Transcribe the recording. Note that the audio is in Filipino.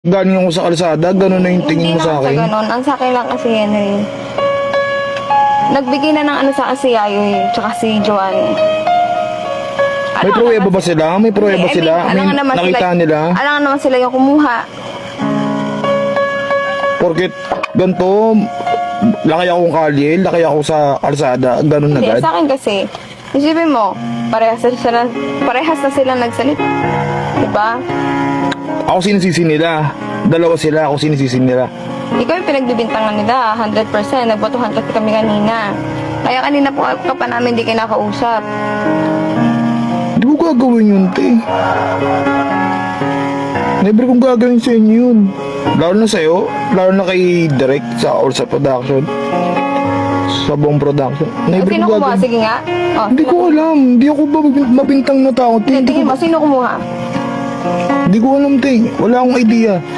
galing ako sa kalsada, ganun na yung tingin mo sa Hindi akin. naman sa ganun. Ang sa akin lang kasi yan eh. Nagbigay na ng ano sa si Ayoy, tsaka si Joanne. May pruweba ba sila? May pruweba sila? May nakita nila? Alam nga naman sila yung kumuha. Porket ganito, laki akong kalye, laki ako sa kalsada, ganun Hindi, agad. sa akin kasi, isipin mo, parehas na sila nagsalit. Diba? Ako sinisisi nila. Dalawa sila, ako sinisisi nila. Ikaw yung pinagbibintangan nila, 100%. Nagbotohan kasi kami kanina. Kaya kanina po ka pa namin di kayo nakausap. Hindi ko gagawin yun, te. Never kong gagawin sa inyo yun. Lalo na sa'yo, lalo na kay Direk sa All sa Production. Sa buong production. Never Sino kong kumuha? gagawin. Sige nga. Oh, Hindi ko alam. Hindi ako mabintang na tao, te. Tingin mo, sino kumuha? Hindi ko alam, te. Wala akong idea.